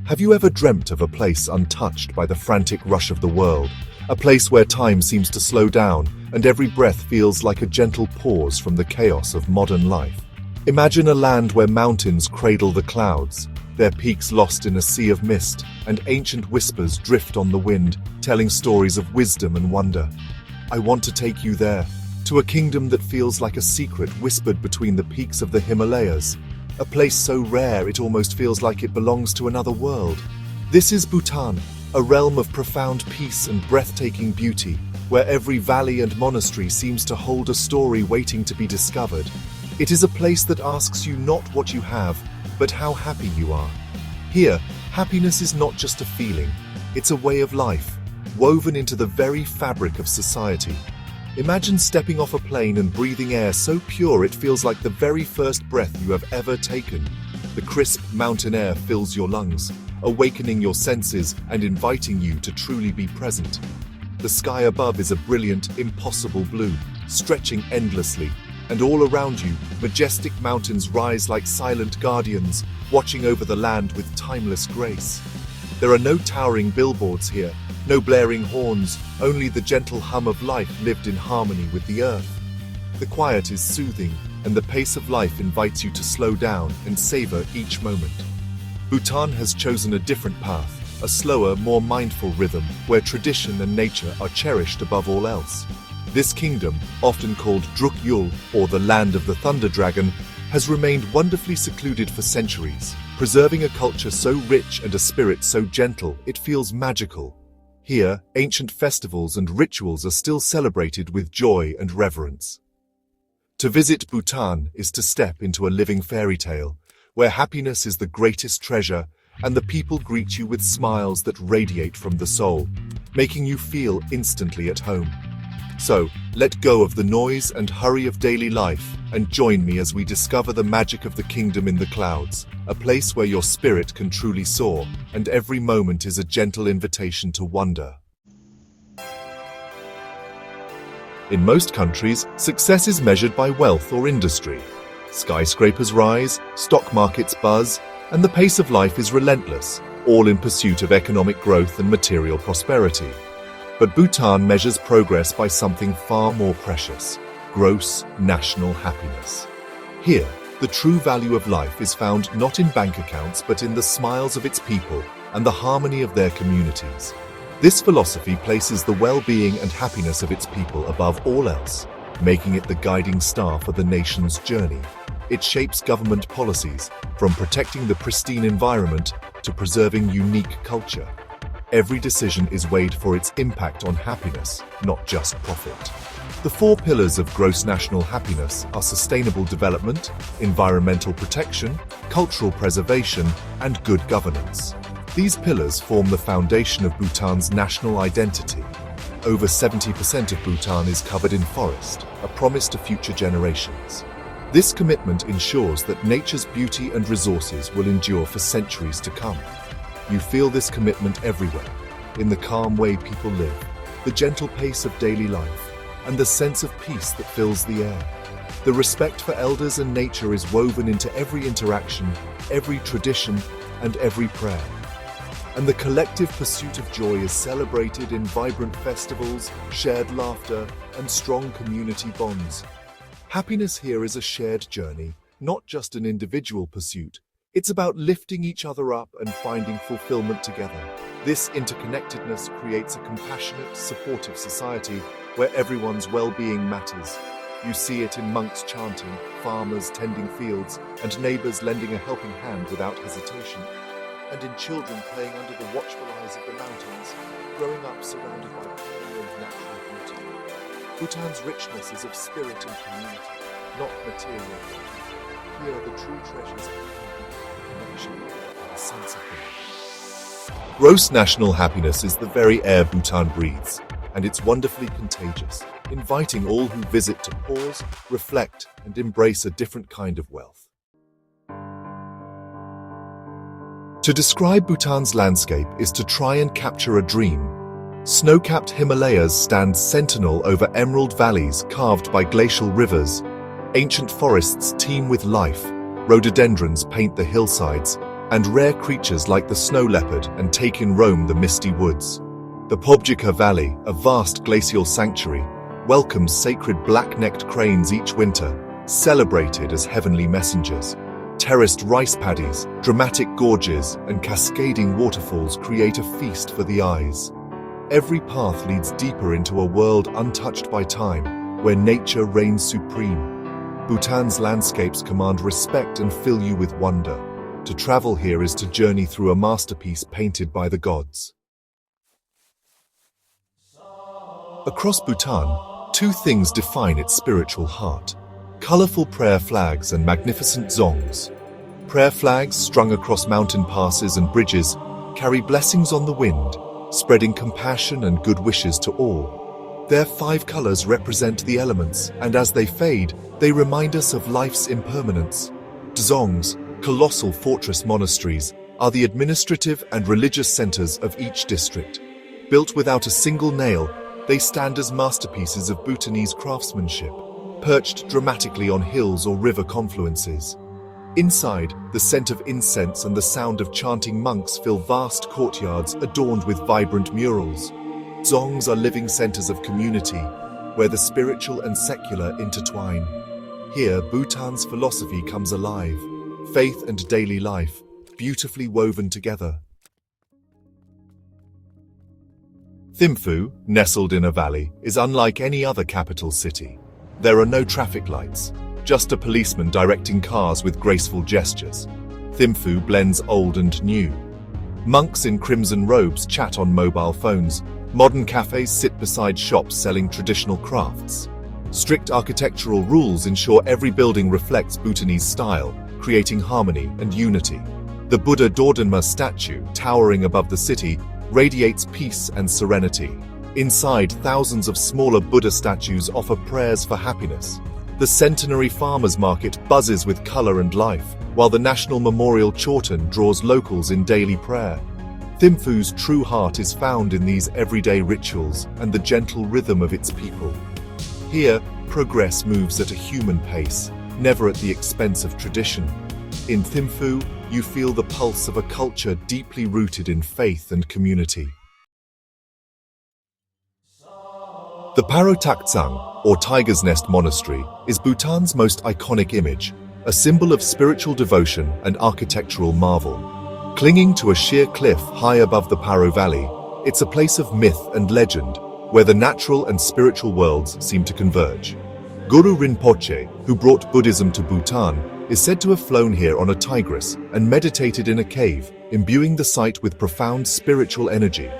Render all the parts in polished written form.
Have you ever dreamt of a place untouched by the frantic rush of the world? A place where time seems to slow down and every breath feels like a gentle pause from the chaos of modern life. Imagine a land where mountains cradle the clouds, their peaks lost in a sea of mist, and ancient whispers drift on the wind, telling stories of wisdom and wonder. I want to take you there, to a kingdom that feels like a secret whispered between the peaks of the Himalayas. A place so rare it almost feels like it belongs to another world. This is Bhutan, a realm of profound peace and breathtaking beauty, where every valley and monastery seems to hold a story waiting to be discovered. It is a place that asks you not what you have, but how happy you are. Here, happiness is not just a feeling, it's a way of life, woven into the very fabric of society. Imagine stepping off a plane and breathing air so pure it feels like the very first breath you have ever taken. The crisp mountain air fills your lungs, awakening your senses and inviting you to truly be present. The sky above is a brilliant, impossible blue, stretching endlessly, and all around you, majestic mountains rise like silent guardians, watching over the land with timeless grace. There are no towering billboards here, no blaring horns, only the gentle hum of life lived in harmony with the earth. The quiet is soothing, and the pace of life invites you to slow down and savor each moment. Bhutan has chosen a different path, a slower, more mindful rhythm, where tradition and nature are cherished above all else. This kingdom, often called Druk Yul, or the Land of the Thunder Dragon, has remained wonderfully secluded for centuries, preserving a culture so rich and a spirit so gentle it feels magical. Here, ancient festivals and rituals are still celebrated with joy and reverence. To visit Bhutan is to step into a living fairy tale, where happiness is the greatest treasure and the people greet you with smiles that radiate from the soul, making you feel instantly at home. So, let go of the noise and hurry of daily life and join me as we discover the magic of the kingdom in the clouds, a place where your spirit can truly soar, and every moment is a gentle invitation to wonder. In most countries, success is measured by wealth or industry. Skyscrapers rise, stock markets buzz, and the pace of life is relentless, all in pursuit of economic growth and material prosperity. But Bhutan measures progress by something far more precious: gross national happiness. Here, the true value of life is found not in bank accounts but in the smiles of its people and the harmony of their communities. This philosophy places the well-being and happiness of its people above all else, making it the guiding star for the nation's journey. It shapes government policies, from protecting the pristine environment to preserving unique culture. Every decision is weighed for its impact on happiness, not just profit. The 4 pillars of gross national happiness are sustainable development, environmental protection, cultural preservation, and good governance. These pillars form the foundation of Bhutan's national identity. Over 70% of Bhutan is covered in forest, a promise to future generations. This commitment ensures that nature's beauty and resources will endure for centuries to come. You feel this commitment everywhere, in the calm way people live, the gentle pace of daily life, and the sense of peace that fills the air. The respect for elders and nature is woven into every interaction, every tradition, and every prayer. And the collective pursuit of joy is celebrated in vibrant festivals, shared laughter, and strong community bonds. Happiness here is a shared journey, not just an individual pursuit. It's about lifting each other up and finding fulfillment together. This interconnectedness creates a compassionate, supportive society where everyone's well-being matters. You see it in monks chanting, farmers tending fields, and neighbors lending a helping hand without hesitation. And in children playing under the watchful eyes of the mountains, growing up surrounded by pure and natural beauty. Bhutan's richness is of spirit and community, not material. Here are the true treasures of connection and a sense of belonging. Gross national happiness is the very air Bhutan breathes, and it's wonderfully contagious, inviting all who visit to pause, reflect, and embrace a different kind of wealth. To describe Bhutan's landscape is to try and capture a dream. Snow-capped Himalayas stand sentinel over emerald valleys carved by glacial rivers. Ancient forests teem with life, rhododendrons paint the hillsides, and rare creatures like the snow leopard and take in roam the misty woods. The Pobjika Valley, a vast glacial sanctuary, welcomes sacred black-necked cranes each winter, celebrated as heavenly messengers. Terraced rice paddies, dramatic gorges, and cascading waterfalls create a feast for the eyes. Every path leads deeper into a world untouched by time, where nature reigns supreme. Bhutan's landscapes command respect and fill you with wonder. To travel here is to journey through a masterpiece painted by the gods. Across Bhutan, two things define its spiritual heart: colorful prayer flags and magnificent dzongs. Prayer flags strung across mountain passes and bridges carry blessings on the wind, spreading compassion and good wishes to all. Their 5 colors represent the elements, and as they fade, they remind us of life's impermanence. Dzongs, colossal fortress monasteries, are the administrative and religious centers of each district. Built without a single nail, they stand as masterpieces of Bhutanese craftsmanship, perched dramatically on hills or river confluences. Inside, the scent of incense and the sound of chanting monks fill vast courtyards adorned with vibrant murals. Dzongs are living centers of community, where the spiritual and secular intertwine. Here, Bhutan's philosophy comes alive, faith and daily life, beautifully woven together. Thimphu, nestled in a valley, is unlike any other capital city. There are no traffic lights, just a policeman directing cars with graceful gestures. Thimphu blends old and new. Monks in crimson robes chat on mobile phones. Modern cafes sit beside shops selling traditional crafts. Strict architectural rules ensure every building reflects Bhutanese style, creating harmony and unity. The Buddha Dodonma statue, towering above the city, radiates peace and serenity. Inside, thousands of smaller Buddha statues offer prayers for happiness. The centenary farmers market buzzes with color and life, while the National Memorial Chorten draws locals in daily prayer. Thimphu's true heart is found in these everyday rituals and the gentle rhythm of its people. Here, progress moves at a human pace, never at the expense of tradition. In Thimphu, you feel the pulse of a culture deeply rooted in faith and community. The Paro Taktsang, or Tiger's Nest Monastery, is Bhutan's most iconic image, a symbol of spiritual devotion and architectural marvel. Clinging to a sheer cliff high above the Paro Valley, it's a place of myth and legend, where the natural and spiritual worlds seem to converge. Guru Rinpoche, who brought Buddhism to Bhutan, is said to have flown here on a tigress and meditated in a cave, imbuing the site with profound spiritual energy.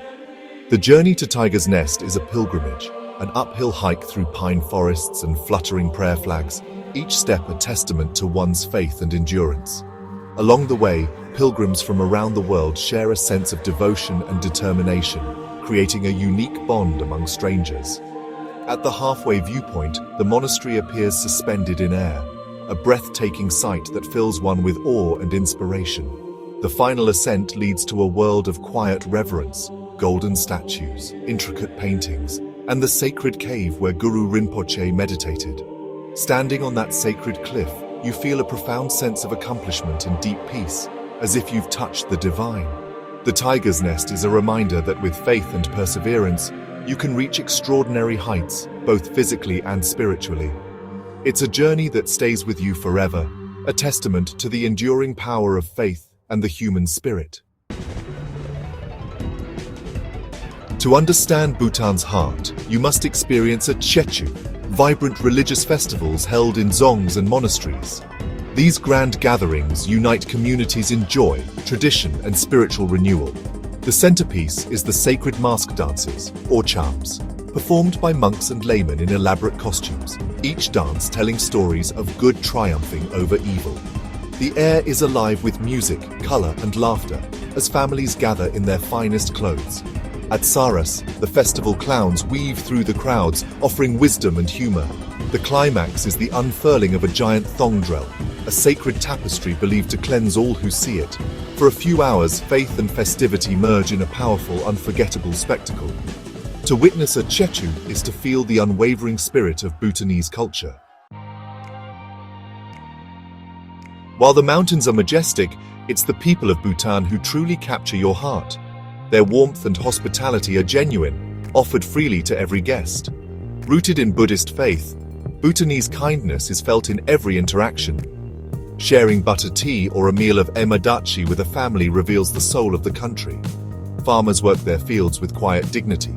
The journey to Tiger's Nest is a pilgrimage, an uphill hike through pine forests and fluttering prayer flags, each step a testament to one's faith and endurance. Along the way, pilgrims from around the world share a sense of devotion and determination, creating a unique bond among strangers. At the halfway viewpoint, the monastery appears suspended in air, a breathtaking sight that fills one with awe and inspiration. The final ascent leads to a world of quiet reverence, golden statues, intricate paintings, and the sacred cave where Guru Rinpoche meditated. Standing on that sacred cliff, you feel a profound sense of accomplishment and deep peace, as if you've touched the divine. The Tiger's Nest is a reminder that with faith and perseverance, you can reach extraordinary heights, both physically and spiritually. It's a journey that stays with you forever, a testament to the enduring power of faith and the human spirit. To understand Bhutan's heart, you must experience a Chechu, vibrant religious festivals held in dzongs and monasteries. These grand gatherings unite communities in joy, tradition, and spiritual renewal. The centerpiece is the sacred mask dances, or chams, performed by monks and laymen in elaborate costumes, each dance telling stories of good triumphing over evil. The air is alive with music, color, and laughter as families gather in their finest clothes. At Saras, the festival clowns weave through the crowds, offering wisdom and humor. The climax is the unfurling of a giant thongdrel, a sacred tapestry believed to cleanse all who see it. For a few hours, faith and festivity merge in a powerful, unforgettable spectacle. To witness a Chechu is to feel the unwavering spirit of Bhutanese culture. While the mountains are majestic, it's the people of Bhutan who truly capture your heart. Their warmth and hospitality are genuine, offered freely to every guest. Rooted in Buddhist faith, Bhutanese kindness is felt in every interaction. Sharing butter tea or a meal of emadachi with a family reveals the soul of the country. Farmers work their fields with quiet dignity.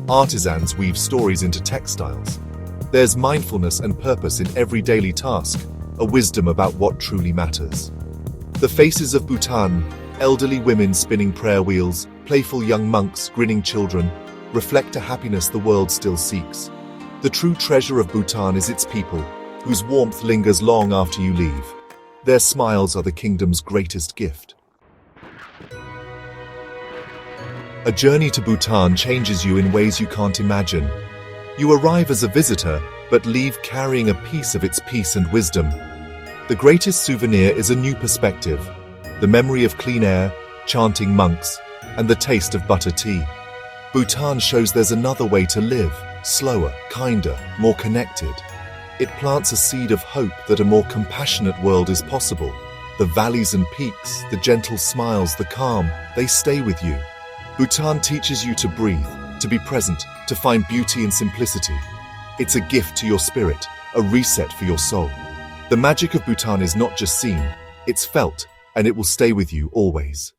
Artisans weave stories into textiles. There's mindfulness and purpose in every daily task, a wisdom about what truly matters. The faces of Bhutan, elderly women spinning prayer wheels, playful young monks grinning children, reflect a happiness the world still seeks. The true treasure of Bhutan is its people, whose warmth lingers long after you leave. Their smiles are the kingdom's greatest gift. A journey to Bhutan changes you in ways you can't imagine. You arrive as a visitor, but leave carrying a piece of its peace and wisdom. The greatest souvenir is a new perspective, the memory of clean air, chanting monks, and the taste of butter tea. Bhutan shows there's another way to live, slower, kinder, more connected. It plants a seed of hope that a more compassionate world is possible. The valleys and peaks, the gentle smiles, the calm, they stay with you. Bhutan teaches you to breathe, to be present, to find beauty in simplicity. It's a gift to your spirit, a reset for your soul. The magic of Bhutan is not just seen, it's felt, and it will stay with you always.